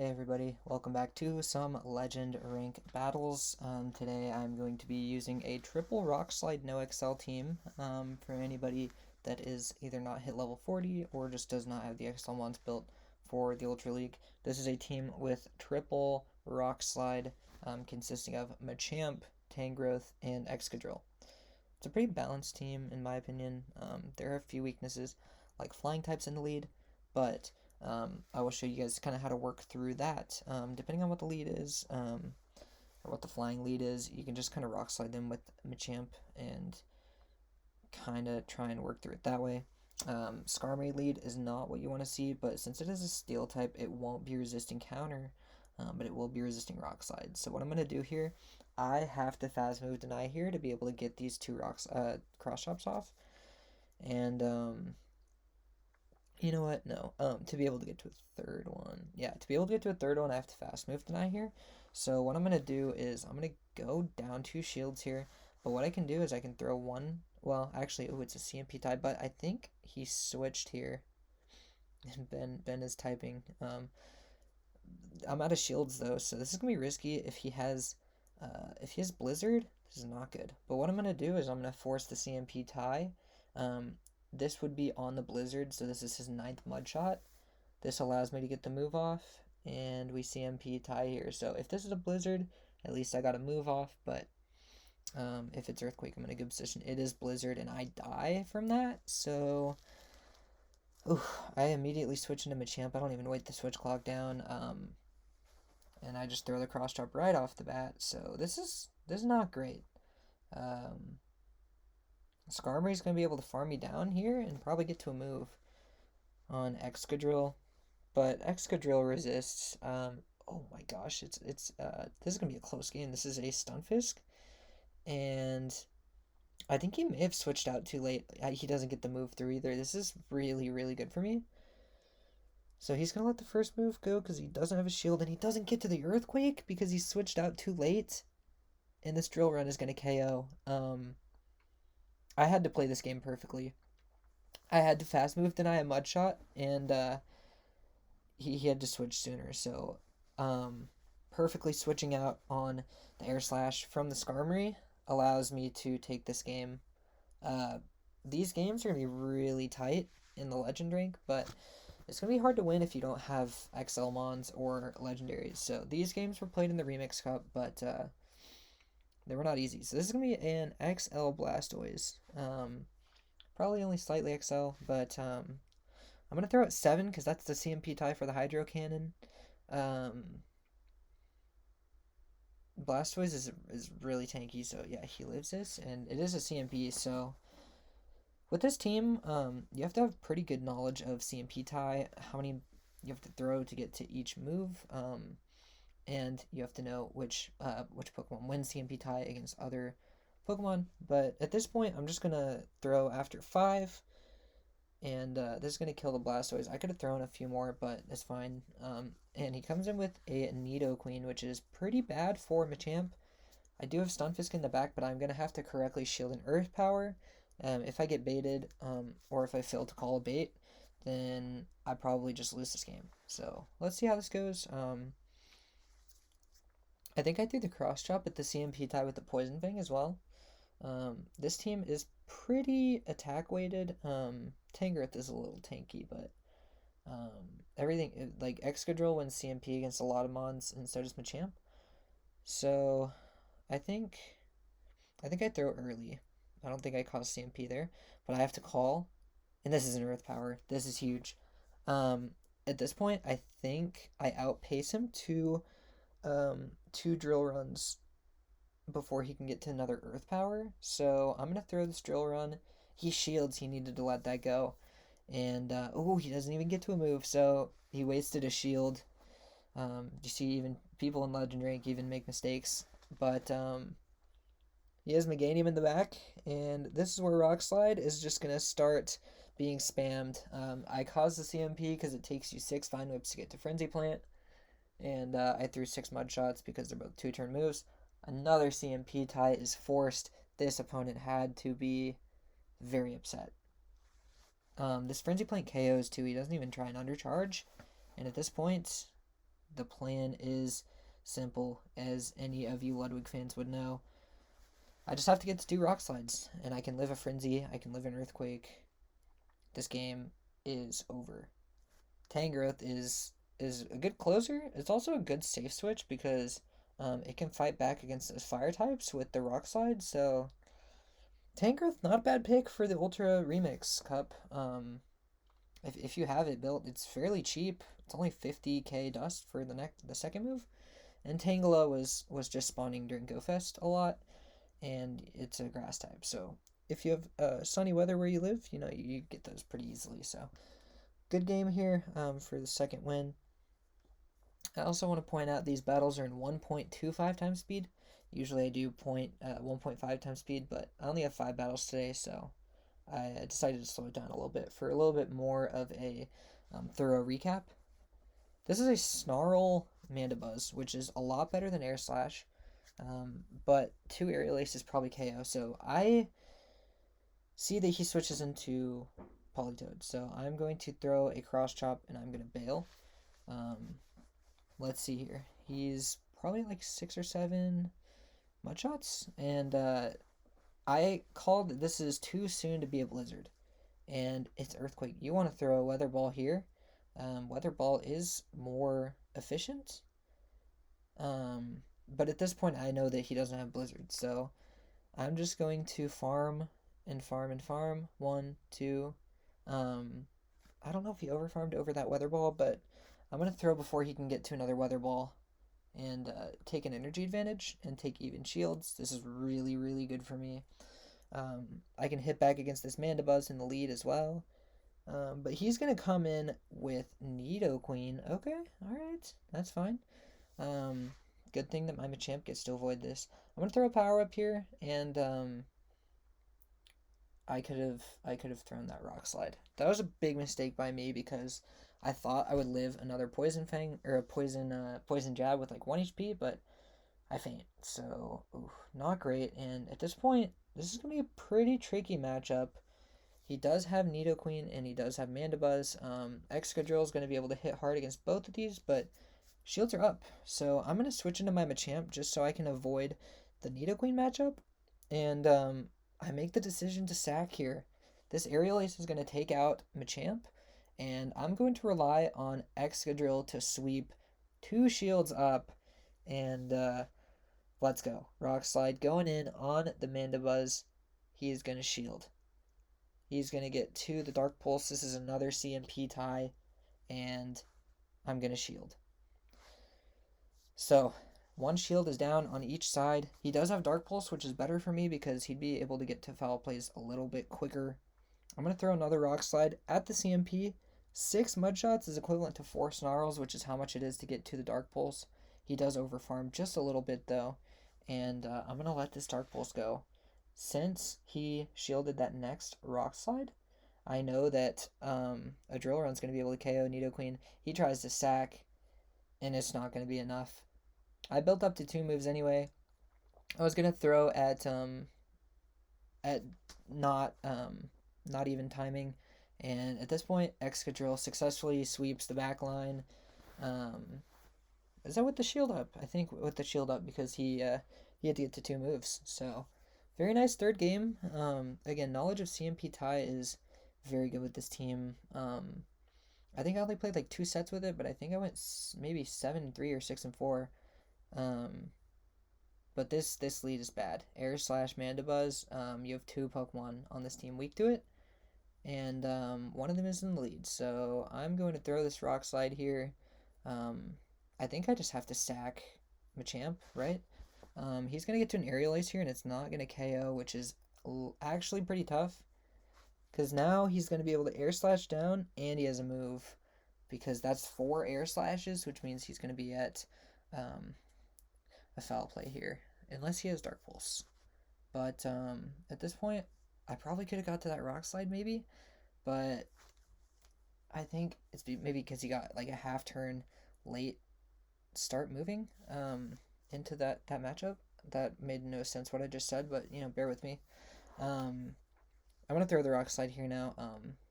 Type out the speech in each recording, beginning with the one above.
Hey everybody, welcome back to some Legend Rank battles. Today I'm going to be using a triple Rock Slide no XL team for anybody that is either not hit level 40 or just does not have the XL mons built for the Ultra League. This is a team with triple Rock Slide consisting of Machamp, Tangrowth, and Excadrill. It's a pretty balanced team in my opinion. There are a few weaknesses like flying types in the lead, but I will show you guys kind of how to work through that. Depending on what the lead is, or what the flying lead is, you can just kind of rock slide them with Machamp and kind of try and work through it that way. Skarmory lead is not what you want to see, but since it is a steel type, it won't be resisting counter, but it will be resisting rock slide. So what I'm going to do here, I have to fast move deny here to be able to get these two cross chops off. And you know what? No. To be able to get to a third one. Yeah, to be able to get to a third one, I have to fast move deny here. So what I'm going to do is I'm going to go down 2 shields here. But what I can do is I can throw one. Well, actually, oh, it's a CMP tie, but I think he switched here. And Ben is typing. I'm out of shields though, so this is gonna be risky. If he has Blizzard, this is not good. But what I'm gonna do is I'm gonna force the CMP tie. This would be on the Blizzard, so this is his 9th mud shot. This allows me to get the move off, and we CMP tie here. So if this is a Blizzard, at least I got a move off. But if it's Earthquake, I'm in a good position. It is Blizzard, and I die from that. So, ooh, I immediately switch into Machamp. I don't even wait the switch clock down. And I just throw the cross chop right off the bat. So this is not great. Skarmory's gonna be able to farm me down here and probably get to a move on Excadrill, but Excadrill resists. Oh my gosh, it's this is gonna be a close game. This is a Stunfisk, and I think he may have switched out too late. He doesn't get the move through either. This is really good for me. So he's going to let the first move go because he doesn't have a shield, and he doesn't get to the Earthquake because he switched out too late. And this drill run is going to KO. I had to play this game perfectly. I had to fast move deny a mud shot, and he had to switch sooner. So perfectly switching out on the Air Slash from the Skarmory allows me to take this game. These games are going to be really tight in the Legend rank, but it's going to be hard to win if you don't have XL Mons or Legendaries. So these games were played in the Remix Cup, but they were not easy. So this is going to be an XL Blastoise. Probably only slightly XL, but I'm going to throw it 7 because that's the CMP tie for the Hydro Cannon. Blastoise is really tanky, so yeah, he lives this, and it is a CMP, so with this team, you have to have pretty good knowledge of CMP tie, how many you have to throw to get to each move, and you have to know which Pokemon wins CMP tie against other Pokemon. But at this point, I'm just gonna throw after 5, and this is gonna kill the Blastoise. I could have thrown a few more, but it's fine. And he comes in with a Nidoqueen, which is pretty bad for Machamp. I do have Stunfisk in the back, but I'm gonna have to correctly shield an Earth Power. If I get baited, or if I fail to call a bait, then I probably just lose this game. So let's see how this goes. I think I threw the cross chop at the CMP tie with the Poison Fang as well. This team is pretty attack weighted. Tangrowth is a little tanky, but everything like Excadrill wins CMP against a lot of mons, and so does Machamp. So I think I throw early. I don't think I caused CMP there, but I have to call, and this is an Earth Power. This is huge. At this point, I think I outpace him to 2 drill runs before he can get to another Earth Power. So I'm gonna throw this drill run. He shields. He needed to let that go, and oh, he doesn't even get to a move. So he wasted a shield. You see, even people in Legend rank even make mistakes, but he has Meganium in the back, and this is where Rock Slide is just going to start being spammed. I caused the CMP because it takes you 6 Vine Whips to get to Frenzy Plant, and I threw 6 Mud Shots because they're both 2-turn moves. Another CMP tie is forced. This opponent had to be very upset. This Frenzy Plant KOs too. He doesn't even try and undercharge, and at this point, The plan is simple, as any of you Ludwig fans would know. I just have to get to do rock slides, and I can live a frenzy. I can live an earthquake. This game is over. Tangrowth is a good closer. It's also a good safe switch because it can fight back against those fire types with the rock slide. So Tangrowth, not a bad pick for the Ultra Remix Cup. If you have it built, it's fairly cheap. It's only 50k dust for the second move. And Tangela was just spawning during GoFest a lot, and it's a grass type. So if you have sunny weather where you live, you get those pretty easily. So good game here for the second win. I also want to point out these battles are in 1.25 times speed. Usually I do 1.5 times speed, but I only have 5 battles today, so I decided to slow it down a little bit for a little bit more of a thorough recap. This is a Snarl Mandibuzz, which is a lot better than Air Slash, but 2 Aerial Ace is probably KO, so I see that he switches into Politoed, so I'm going to throw a Cross Chop and I'm going to bail. Let's see here. He's probably like 6 or 7 mud shots, and I called that this is too soon to be a blizzard, and it's earthquake. You want to throw a weather ball here. Weather ball is more efficient, but at this point I know that he doesn't have blizzard, so I'm just going to farm and farm and farm. 1, 2. I don't know if he overfarmed over that weather ball, but I'm going to throw before he can get to another weather ball and take an energy advantage and take even shields. This is really, really good for me. I can hit back against this Mandibuzz in the lead as well. But he's going to come in with Nidoqueen. Okay, alright, that's fine. Good thing that my Machamp gets to avoid this. I'm going to throw a power up here, and I could have thrown that Rock Slide. That was a big mistake by me because I thought I would live another Poison Fang or a Poison Jab with like 1 HP, but I faint. So, not great. And at this point, this is gonna be a pretty tricky matchup. He does have Nidoqueen and he does have Mandibuzz. Excadrill is gonna be able to hit hard against both of these, but shields are up. So I'm gonna switch into my Machamp just so I can avoid the Nidoqueen matchup. And I make the decision to sack here. This Aerial Ace is going to take out Machamp, and I'm going to rely on Excadrill to sweep 2 shields up, and let's go. Rock Slide going in on the Mandibuzz. He is going to shield. He's going to get to the Dark Pulse. This is another CMP tie, and I'm going to shield. So 1 shield is down on each side. He does have Dark Pulse, which is better for me because he'd be able to get to foul plays a little bit quicker. I'm going to throw another Rock Slide at the CMP. 6 Mud Shots is equivalent to 4 Snarls, which is how much it is to get to the Dark Pulse. He does overfarm just a little bit, though. And I'm going to let this Dark Pulse go. Since he shielded that next Rock Slide, I know that a Drill Run's going to be able to KO Nidoqueen. He tries to sack, and it's not going to be enough. I built up to 2 moves anyway. I was gonna throw at not even timing, and at this point, Excadrill successfully sweeps the back line. Is that with the shield up? I think with the shield up because he had to get to 2 moves. So very nice third game. Again, knowledge of CMP tie is very good with this team. I think I only played like 2 sets with it, but I think I went maybe 7-3 or 6-4. But this lead is bad. Air Slash Mandibuzz. You have 2 Pokemon on this team weak to it, and one of them is in the lead. So I'm going to throw this Rock Slide here. I think I just have to sack Machamp, right? He's gonna get to an Aerial Ace here, and it's not gonna KO, which is actually pretty tough. Because now he's gonna be able to Air Slash down, and he has a move, because that's 4 Air Slashes, which means he's gonna be at a foul play here, unless he has Dark Pulse. But at this point, I probably could have got to that Rock Slide maybe, but I think it's maybe because he got like a half turn late start moving into that matchup. That made no sense what I just said, but bear with me. I'm gonna throw the Rock Slide here now.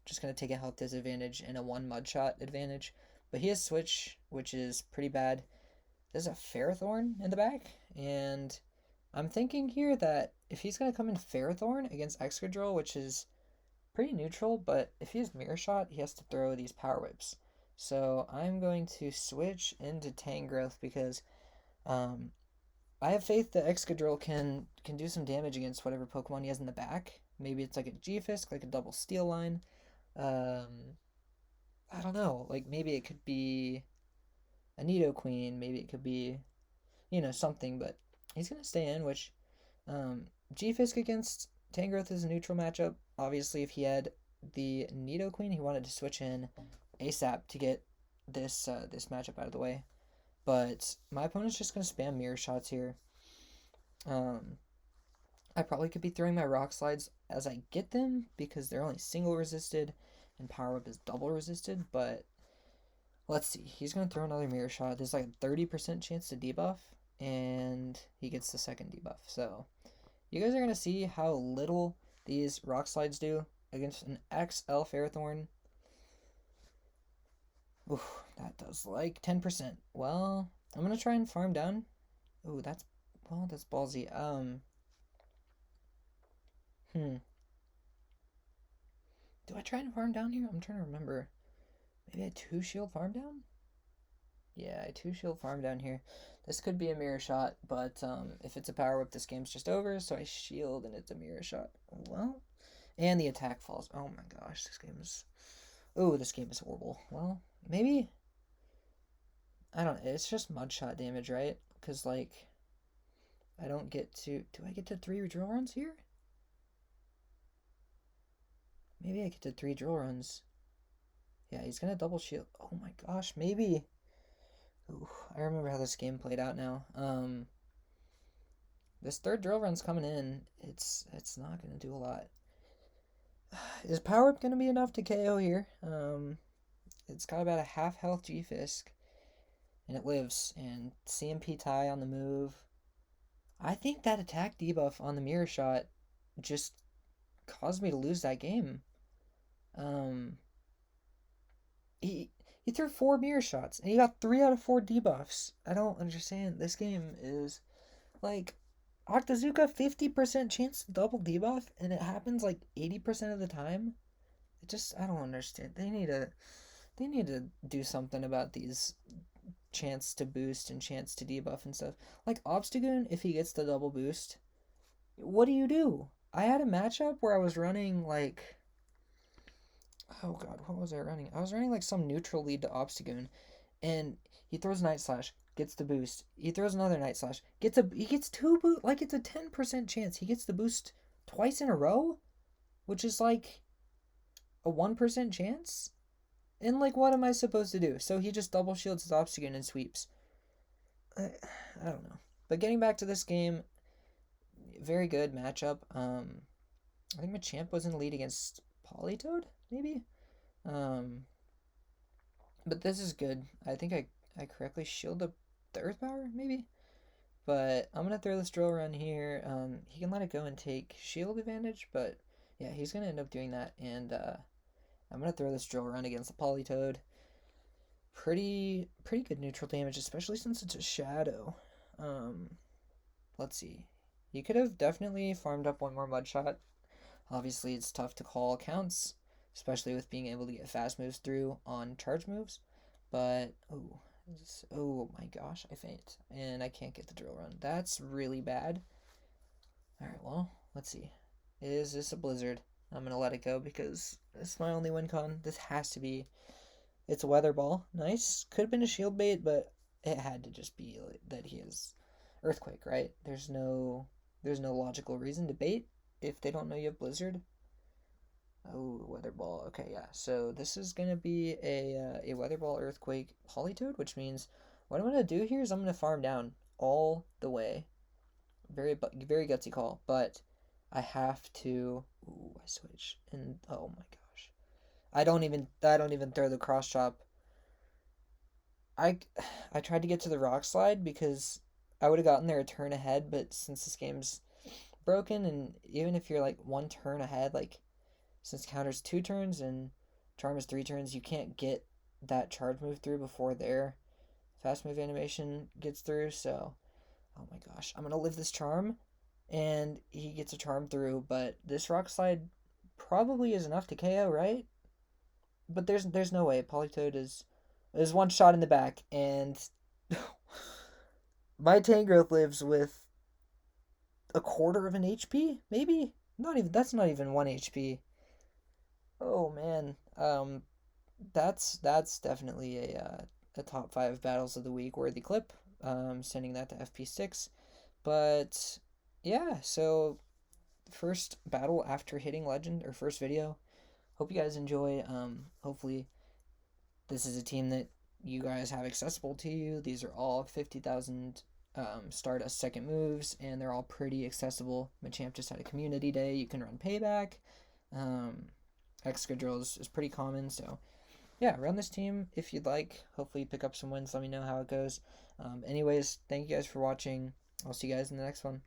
Just gonna take a health disadvantage and a 1 mud shot advantage But he has Switch, which is pretty bad. There's a Ferrothorn in the back, and I'm thinking here that if he's going to come in Ferrothorn against Excadrill, which is pretty neutral, but if he has Mirror Shot, he has to throw these Power Whips. So I'm going to switch into Tangrowth because um, I have faith that Excadrill can do some damage against whatever Pokemon he has in the back. Maybe it's like a G-Fisk, like a double Steel line. Um, I don't know. Like maybe it could be a Nidoqueen. Maybe it could be something. But he's gonna stay in. Which G-Fisk against Tangrowth is a neutral matchup. Obviously, if he had the Nidoqueen, he wanted to switch in ASAP to get this matchup out of the way. But my opponent's just gonna spam Mirror Shots here. Um, I probably could be throwing my Rock Slides as I get them because they're only single resisted and Power Whip is double resisted, but let's see. He's going to throw another Mirror Shot. There's like a 30% chance to debuff, and he gets the second debuff. So you guys are going to see how little these Rock Slides do against an XL Ferrothorn. Oof, that does like 10%. Well, I'm going to try and farm down. Ooh, that's ballsy. Hmm. Do I try and farm down here? I'm trying to remember. Maybe a 2-shield farm down? Yeah, a 2-shield farm down here. This could be a Mirror Shot, but if it's a Power Whip, this game's just over, so I shield and it's a Mirror Shot. Well, and the attack falls. Oh my gosh, this game is... Oh, this game is horrible. Well, maybe... I don't know, it's just Mud Shot damage, right? Because, like, I don't get to... Do I get to 3 drill runs here? Maybe I get to 3 drill runs. Yeah, he's gonna double shield. Oh my gosh, maybe. Ooh, I remember how this game played out now. This third drill run's coming in. It's not gonna do a lot. Is Power Up gonna be enough to KO here? It's got about a half health G-Fisk, and it lives. And CMP tie on the move. I think that attack debuff on the Mirror Shot just caused me to lose that game. He threw 4 Mirror Shots and he got 3 out of 4 debuffs. I don't understand. This game is like Octazooka 50% chance to double debuff and it happens like 80% of the time. I don't understand. They need to do something about these chance to boost and chance to debuff and stuff. Like Obstagoon, if he gets the double boost, what do? I had a matchup where I was running like, oh god, what was I running? I was running like some neutral lead to Obstagoon, and he throws Night Slash, gets the boost. He throws another Night Slash, he gets 2 boost. Like it's a 10% chance he gets the boost twice in a row, which is like a 1% chance. And like, what am I supposed to do? So he just double shields his Obstagoon and sweeps. I don't know. But getting back to this game, very good matchup. I think Machamp was in the lead against Politoed, maybe. Um, but this is good. I think I correctly shielded the Earth Power, maybe. But I'm gonna throw this drill run here. He can let it go and take shield advantage, but yeah, he's gonna end up doing that. And I'm gonna throw this drill run against the Politoed. Pretty good neutral damage, especially since it's a shadow. Let's see. He could have definitely farmed up one more Mud Shot. Obviously, it's tough to call counts, especially with being able to get fast moves through on charge moves. But, oh my gosh, I faint. And I can't get the drill run. That's really bad. Alright, well, let's see. Is this a Blizzard? I'm going to let it go because it's my only win con. This has to be. It's a Weather Ball. Nice. Could have been a shield bait, but it had to just be that he is Earthquake, right? There's no logical reason to bait if they don't know you have Blizzard. Oh, Weather Ball. Okay, yeah. So this is gonna be a Weather Ball Earthquake Politoed, which means what I'm gonna do here is I'm gonna farm down all the way. Very gutsy call, but I have to. Ooh, I switch, and oh my gosh, I don't even throw the cross chop. I tried to get to the Rock Slide because I would have gotten there a turn ahead, but since this game's broken, and even if you're like 1 turn ahead, like since counter's 2 turns and charm is 3 turns, you can't get that charge move through before their fast move animation gets through. So, oh my gosh, I'm gonna live this charm, and he gets a charm through. But this rock slide probably is enough to KO, right? But there's no way. Politoed is one shot in the back, and my Tangrowth lives with a quarter of an HP, maybe. Not even that's not even 1 HP. Oh man, that's definitely a top five battles of the week worthy clip. Sending that to FP6, but yeah. So first battle after hitting legend, or first video. Hope you guys enjoy. Hopefully this is a team that you guys have accessible to you. These are all 50,000 Stardust second moves, and they're all pretty accessible. Machamp just had a community day. You can run payback. Um, Excadrill is pretty common, so yeah, run this team if you'd like. Hopefully, pick up some wins. Let me know how it goes. Anyways, thank you guys for watching. I'll see you guys in the next one.